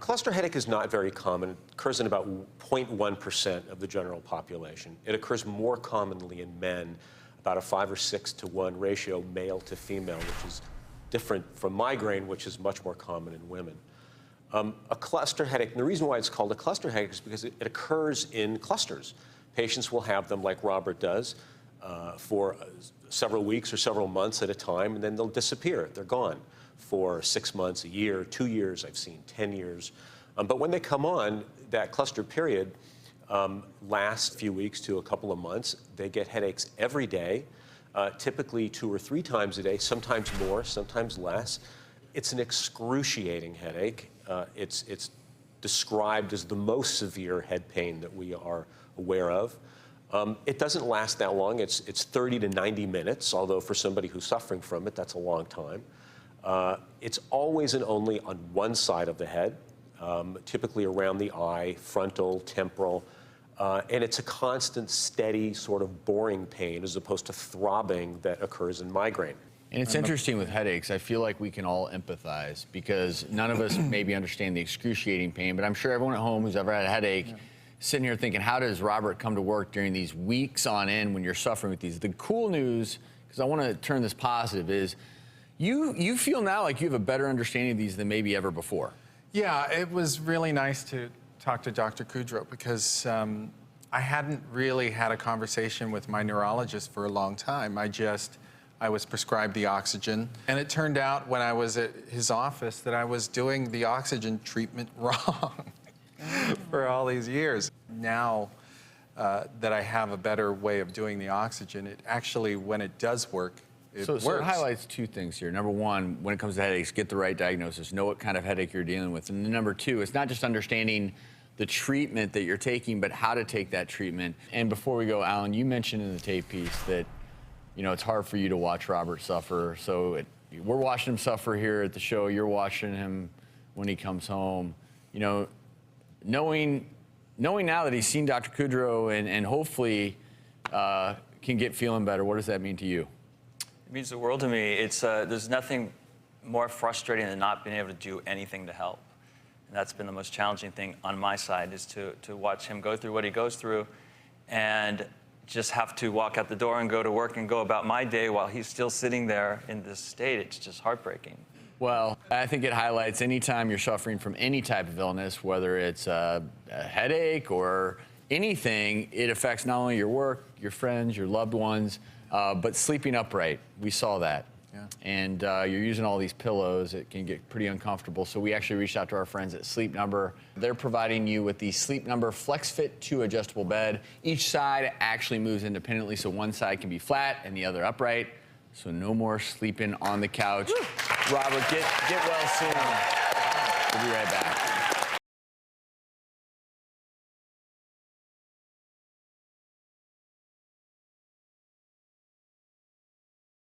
cluster headache is not very common. It occurs in about 0.1% of the general population. It occurs more commonly in men, about a 5 or 6 to 1 ratio, male to female, which is different from migraine, which is much more common in women. A cluster headache, and the reason why it's called a cluster headache is because it occurs in clusters. Patients will have them like Robert does for several weeks or several months at a time, and then they'll disappear. They're gone for 6 months, a year, 2 years, I've seen 10 years. But when they come on, that cluster period lasts a few weeks to a couple of months. They get headaches every day, typically 2 or 3 times a day, sometimes more, sometimes less. It's an excruciating headache. It's described as the most severe head pain that we are aware of. It doesn't last that long. It's 30 to 90 minutes, although for somebody who's suffering from it, that's a long time. It's always and only on one side of the head, typically around the eye, frontal, temporal, and it's a constant, steady, sort of boring pain as opposed to throbbing that occurs in migraine. And it's interesting with headaches, I feel like we can all empathize because none of us maybe understand the excruciating pain, but I'm sure everyone at home who's ever had a headache sitting here thinking, how does Robert come to work during these weeks on end when you're suffering with these? The cool news, because I want to turn this positive, is you feel now like you have a better understanding of these than maybe ever before. Yeah, it was really nice to talk to Dr. Kudrow because I hadn't really had a conversation with my neurologist for a long time. I was prescribed the oxygen, and it turned out when I was at his office that I was doing the oxygen treatment wrong for all these years. Now that I have a better way of doing the oxygen, it actually, when it does work, it works. So it highlights 2 things here. Number 1, when it comes to headaches, get the right diagnosis, know what kind of headache you're dealing with. And number 2, it's not just understanding the treatment that you're taking, but how to take that treatment. And before we go, Alan, you mentioned in the tape piece that, you know, it's hard for you to watch Robert suffer. So we're watching him suffer here at the show. You're watching him when he comes home. You know, knowing now that he's seen Dr. Kudrow and hopefully can get feeling better, what does that mean to you? It means the world to me. It's there's nothing more frustrating than not being able to do anything to help. And that's been the most challenging thing on my side, is to watch him go through what he goes through and just have to walk out the door and go to work and go about my day while he's still sitting there in this state. It's just heartbreaking. Well, I think it highlights any time you're suffering from any type of illness, whether it's a headache or anything, it affects not only your work, your friends, your loved ones, but sleeping upright. We saw that. Yeah. And you're using all these pillows. It can get pretty uncomfortable. So we actually reached out to our friends at Sleep Number. They're providing you with the Sleep Number FlexFit 2 adjustable bed. Each side actually moves independently, so one side can be flat and the other upright. So no more sleeping on the couch. Woo! Robert, get well soon. We'll be right back.